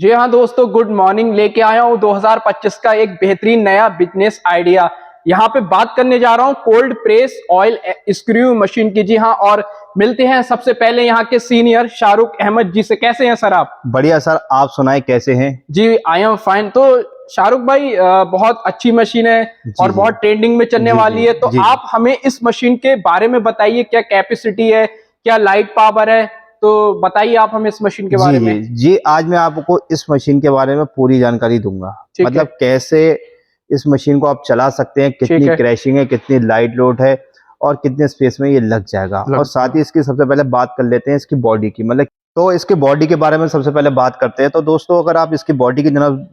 जी हाँ दोस्तों, good morning. लेके आया हूँ 2025 का एक बेहतरीन नया बिजनेस आइडिया। यहाँ पे बात करने जा रहा हूँ cold press oil screw machine की। जी हाँ, और मिलते हैं सबसे पहले यहाँ के सीनियर शाहरुख अहमद जी से। कैसे हैं सर आप? बढ़िया सर, आप सुनाए कैसे हैं? जी आई एम फाइन। तो शाहरुख भाई, बहुत अच्छी मशीन है जी और जी बहुत ट्रेंडिंग में चलने जी वाली जी है। तो जी जी आप हमें इस मशीन के बारे में बताइए, क्या कैपेसिटी है, क्या लाइट पावर है। तो बताइए आप हमें इस मशीन के जी बारे जी में। जी। आज मैं आपको इस मशीन के बारे में पूरी जानकारी दूंगा। ठीक है। मतलब कैसे इस मशीन को आप चला सकते हैं, ठीक कितनी है। क्रैशिंग है, कितनी लाइट लोड है और कितने स्पेस में ये लग जाएगा। और लग साथ ही इसकी सबसे पहले बात कर लेते हैं इसकी बॉडी की। मतलब तो इसके बॉडी के बारे में सबसे पहले बात करते हैं। तो दोस्तों, अगर आप इसकी बॉडी की जनाब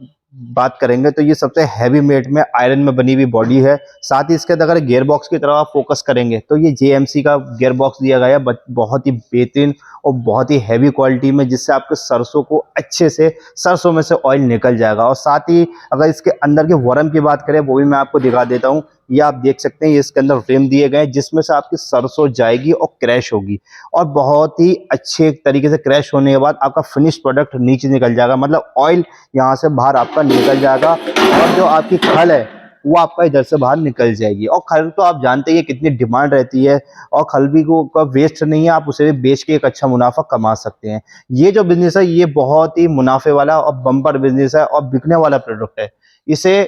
बात करेंगे तो ये सबसे हैवी मेड में आयरन में बनी हुई बॉडी है। साथ ही इसके अगर गियर बॉक्स की तरफ आप फोकस करेंगे तो ये जेएमसी का गियर बॉक्स दिया गया है, बहुत ही बेहतरीन और बहुत ही हैवी क्वालिटी में, जिससे आपके सरसों को अच्छे से सरसों में से ऑयल निकल जाएगा। और साथ ही अगर इसके अंदर के वरम की बात करें वो भी मैं आपको दिखा देता हूँ। ये आप देख सकते हैं, ये इसके अंदर फ्रेम दिए गए हैं जिसमें से आपकी सरसों जाएगी और क्रैश होगी, और बहुत ही अच्छे तरीके से क्रैश होने के बाद आपका फिनिश प्रोडक्ट नीचे निकल जाएगा। मतलब ऑयल यहाँ से बाहर आपका निकल जाएगा और जो आपकी खल है वो आपका इधर से बाहर निकल जाएगी। और खल तो आप जानते ही कितनी डिमांड रहती है, और खल भी को वेस्ट नहीं है, आप उसे भी बेच के एक अच्छा मुनाफा कमा सकते हैं। ये जो बिजनेस है ये बहुत ही मुनाफे वाला और बम्पर बिजनेस है और बिकने वाला प्रोडक्ट है। इसे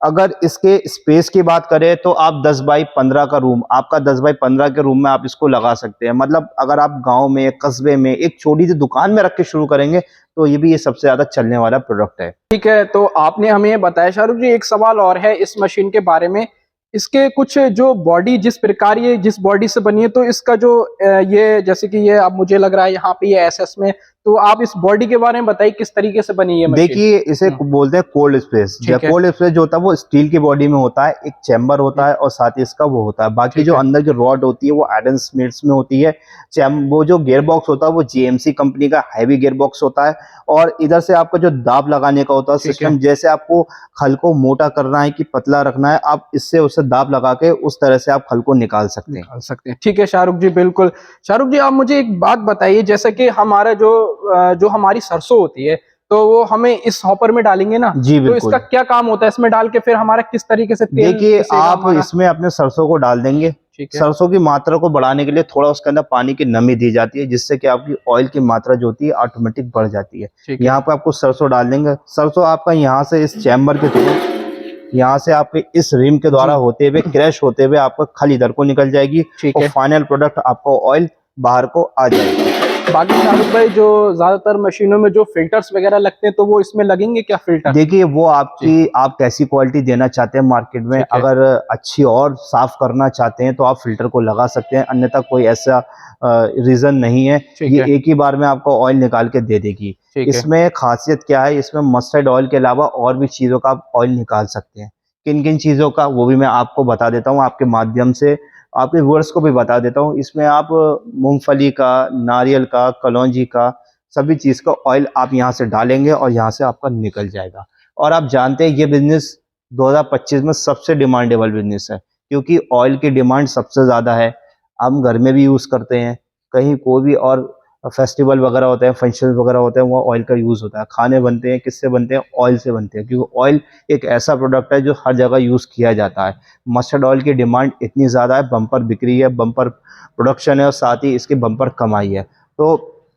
अगर इसके स्पेस की बात करें तो आप 10 बाई 15 का रूम, आपका 10 बाई 15 के रूम में आप इसको लगा सकते हैं। मतलब अगर आप गांव में, कस्बे में एक छोटी सी दुकान में रख के शुरू करेंगे तो ये सबसे ज्यादा चलने वाला प्रोडक्ट है। ठीक है, तो आपने हमें ये बताया। शाहरुख जी, एक सवाल और है इस मशीन के बारे में। इसके कुछ जो बॉडी, जिस प्रकार ये जिस बॉडी से बनी है, तो इसका जो ये जैसे कि ये अब मुझे लग रहा है यहाँ पे ये एसएस में, तो आप इस बॉडी के बारे में बताइए किस तरीके से बनी है मशीन। देखिए, इसे बोलते हैं कोल्ड स्पेस। ठीक है। कोल्ड स्पेस जो होता है वो स्टील की बॉडी में होता है, एक चैम्बर होता है और साथ ही इसका वो होता है। बाकी ठीक जो है। अंदर की रॉड होती है वो आयरन स्मिथ्स में होती है। वो जो गियर बॉक्स होता है वो जेएमसी कंपनी का हैवी गियर बॉक्स होता है। और इधर से आपका जो दाब लगाने का होता है ठीक है। सिस्टम, जैसे आपको खल को मोटा करना है कि पतला रखना है, आप इससे उससे दाब लगा के उस तरह से आप खल को निकाल सकते हैं। निकाल सकते हैं। ठीक है शाहरुख जी, बिल्कुल। शाहरुख जी, आप मुझे एक बात बताइए, जैसे कि हमारा जो हमारी सरसों होती है, तो वो हमें इस हॉपर में डालेंगे ना, जी तो इसका बिल्कुल। क्या काम होता है? इसमें डाल के फिर हमारा किस तरीके से तेल देखिए, पिसेगा आप हमारा? इसमें अपने सरसों को डाल देंगे। ठीक है। सरसों की मात्रा को बढ़ाने के लिए थोड़ा उसके अंदर पानी की नमी दी जाती है, जिससे कि आपकी ऑयल की मात्रा जो होती है ऑटोमेटिक बढ़ जाती है। ठीक है। यहाँ पे आपको सरसों डाल देंगे। सरसों आपका यहाँ से इस चैम्बर के थ्रू, यहाँ से आपके इस रिम के द्वारा जी। होते हुए, क्रैश होते हुए आपका खल इधर को निकल जाएगी ठीक और है। फाइनल प्रोडक्ट आपको ऑयल बाहर को आ जाएगा। बाकी शाहरुख भाई, जो ज्यादातर मशीनों में जो फिल्टर्स वगैरह लगते हैं, तो वो इसमें लगेंगे क्या फिल्टर? देखिए, वो जी। आप कैसी क्वालिटी देना चाहते हैं मार्केट में। ठीक है। अगर अच्छी और साफ करना चाहते हैं तो आप फिल्टर को लगा सकते हैं, अन्यथा कोई ऐसा रीजन नहीं है। ठीक ये है। एक ही बार में आपको ऑयल निकाल के दे देगी। ठीक है। इसमें खासियत क्या है, इसमें मस्टर्ड ऑयल के अलावा और भी चीज़ों का आप ऑयल निकाल सकते हैं। किन किन चीज़ों का, वो भी मैं आपको बता देता हूँ आपके माध्यम से, आपके व्यूअर्स को भी बता देता हूँ। इसमें आप मूंगफली का, नारियल का, कलौंजी का, सभी चीज़ का ऑयल आप यहाँ से डालेंगे और यहाँ से आपका निकल जाएगा। और आप जानते हैं ये बिजनेस 2025 में सबसे डिमांडेबल बिजनेस है, क्योंकि ऑयल की डिमांड सबसे ज़्यादा है। हम घर में भी यूज़ करते हैं, कहीं कोई भी और फेस्टिवल वगैरह होते हैं, फंक्शन वगैरह होते हैं, वो ऑयल का यूज़ होता है। खाने बनते हैं, किससे बनते हैं? ऑयल से बनते हैं, क्योंकि ऑयल एक ऐसा प्रोडक्ट है जो हर जगह यूज़ किया जाता है। मस्टर्ड ऑयल की डिमांड इतनी ज़्यादा है, बम्पर बिक्री है, बम्पर प्रोडक्शन है और साथ ही इसकी बम्पर कमाई है। तो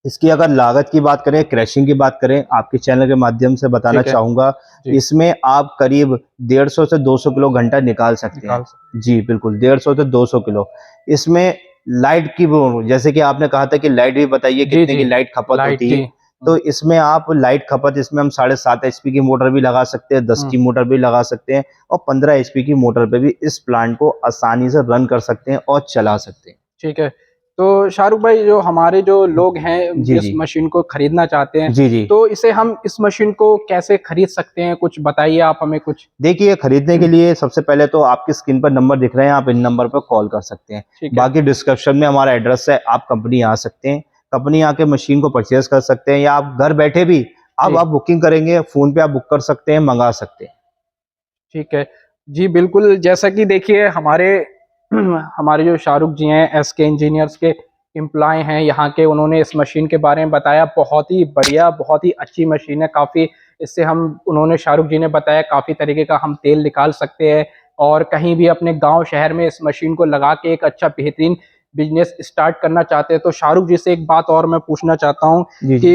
इसकी अगर लागत की बात करें, क्रैशिंग की बात करें, आपके चैनल के माध्यम से बताना ठीक है। चाहूँगा, जी। इसमें आप करीब 150 से 200 किलो घंटा निकाल सकते हैं। निकाल सकते। जी बिल्कुल, 150 से 200 किलो। इसमें लाइट की वो, जैसे कि आपने कहा था कि लाइट भी बताइए जी कितने जी। की लाइट खपत लाइट होती जी। है। तो इसमें आप लाइट खपत, इसमें हम 7.5 एचपी की मोटर भी लगा सकते हैं, 10 की मोटर भी लगा सकते हैं, और 15 एचपी की मोटर पे भी इस प्लांट को आसानी से रन कर सकते हैं और चला सकते हैं। ठीक है। तो शाहरुख भाई, जो हमारे जो लोग हैं, जी इस जी मशीन को खरीदना चाहते हैं, जी जी। तो इसे हम इस मशीन को कैसे खरीद सकते हैं? कुछ बताइए आप हमें कुछ। देखिए, खरीदने के लिए सबसे पहले तो आपकी स्क्रीन पर नंबर दिख रहे हैं, आप इन नंबर पर कॉल कर सकते हैं। ठीक है। बाकी डिस्क्रिप्शन में हमारा एड्रेस है, आप कंपनी आ सकते हैं, कंपनी आके मशीन को परचेज कर सकते हैं, या आप घर बैठे भी अब जी। आप बुकिंग करेंगे, फोन पे आप बुक कर सकते हैं, मंगा सकते हैं। ठीक है। जी बिल्कुल, जैसा कि देखिए हमारे हमारे जो शाहरुख जी हैं एसके इंजीनियर्स के, एम्प्लॉय हैं यहाँ के, उन्होंने इस मशीन के बारे में बताया। बहुत ही बढ़िया, बहुत ही अच्छी मशीन है। काफ़ी इससे उन्होंने, शाहरुख जी ने बताया, काफ़ी तरीके का हम तेल निकाल सकते हैं और कहीं भी अपने गांव शहर में इस मशीन को लगा के एक अच्छा बेहतरीन बिजनेस स्टार्ट करना चाहते हैं। तो शाहरुख जी से एक बात और मैं पूछना चाहता हूँ कि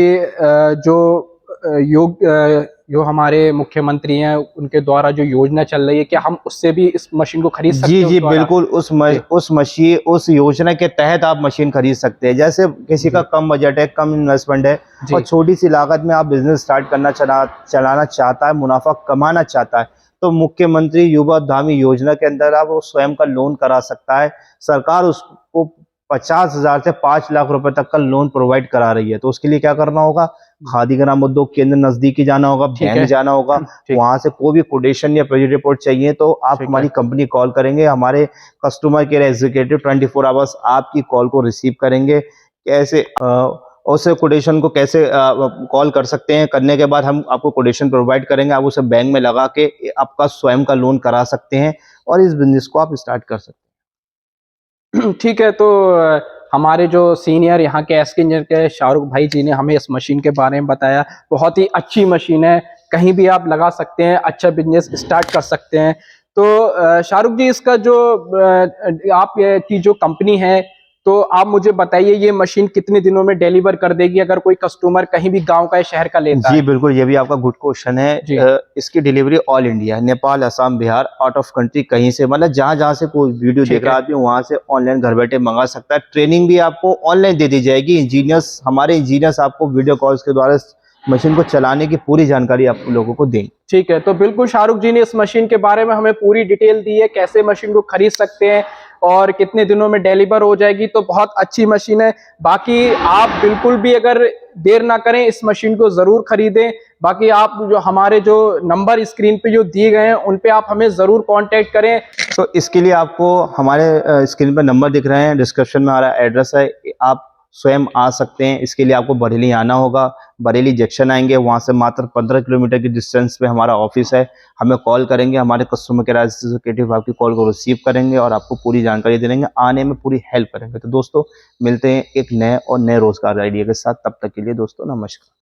जो हमारे मुख्यमंत्री हैं उनके द्वारा जो योजना चल रही है, क्या हम उससे भी इस मशीन को खरीद सकते हैं? जी बिल्कुल, उस योजना के तहत आप मशीन खरीद सकते हैं। जैसे किसी का कम बजट है, कम इन्वेस्टमेंट है और छोटी सी लागत में आप बिजनेस स्टार्ट करना चलाना चाहता है, मुनाफा कमाना चाहता है, तो मुख्यमंत्री युवा उद्यमी योजना के अंदर आप वो स्वयं का लोन करा सकता है। सरकार उसको 50,000 से 5 लाख रुपए तक का लोन प्रोवाइड करा रही है। तो उसके लिए क्या करना होगा, खादी ग्राम उद्योग केंद्र नजदीकी जाना होगा, बैंक जाना होगा, वहां से कोई भी कोटेशन या प्रोजेक्ट रिपोर्ट चाहिए तो आप हमारी कंपनी कॉल करेंगे, हमारे कस्टमर केयर एग्जीक्यूटिव 24 आवर्स आपकी कॉल को रिसीव करेंगे। कैसे उस कोटेशन को कैसे कॉल कर सकते हैं, करने के बाद हम आपको कोटेशन प्रोवाइड करेंगे, आप उसे बैंक में लगा के आपका स्वयं का लोन करा सकते हैं और इस बिजनेस को आप स्टार्ट कर सकते हैं। ठीक है, तो हमारे जो सीनियर यहाँ के एसके इंजीनियर के शाहरुख भाई जी ने हमें इस मशीन के बारे में बताया। बहुत ही अच्छी मशीन है, कहीं भी आप लगा सकते हैं, अच्छा बिजनेस स्टार्ट कर सकते हैं। तो शाहरुख जी, इसका जो आप की जो कंपनी है, तो आप मुझे बताइए ये मशीन कितने दिनों में डिलीवर कर देगी अगर कोई कस्टमर कहीं भी गांव का या शहर का लेता है? जी बिल्कुल, ये भी आपका गुड क्वेश्चन है। इसकी delivery all India, Nepal, Assam, Bihar, out of country कहीं से, मतलब जहां से कोई वीडियो देख रहा आदमी वहां से ऑनलाइन घर बैठे मंगा सकता है। ट्रेनिंग भी आपको ऑनलाइन दे दी जाएगी। हमारे इंजीनियर्स आपको वीडियो कॉल्स के द्वारा मशीन को चलाने की पूरी जानकारी आप लोगों को देंगे। ठीक है, तो बिल्कुल शाहरुख जी ने इस मशीन के बारे में हमें पूरी डिटेल दी है, कैसे मशीन को खरीद सकते हैं और कितने दिनों में डिलीवर हो जाएगी। तो बहुत अच्छी मशीन है। बाकी आप बिल्कुल भी अगर देर ना करें, इस मशीन को जरूर खरीदें। बाकी आप जो हमारे जो नंबर स्क्रीन पे जो दिए गए हैं उन पे आप हमें जरूर कांटेक्ट करें। तो इसके लिए आपको हमारे स्क्रीन पर नंबर दिख रहे हैं, डिस्क्रिप्शन में हमारा एड्रेस है, आप स्वयं आ सकते हैं। इसके लिए आपको बरेली आना होगा, बरेली जंक्शन आएंगे, वहां से मात्र 15 किलोमीटर की डिस्टेंस पे हमारा ऑफिस है। हमें कॉल करेंगे, हमारे कस्टमर केयर एग्जीक्यूटिव आपकी कॉल को रिसीव करेंगे और आपको पूरी जानकारी दे देंगे, आने में पूरी हेल्प करेंगे। तो दोस्तों, मिलते हैं एक नए और नए रोजगार आइडिया के साथ। तब तक के लिए दोस्तों, नमस्कार।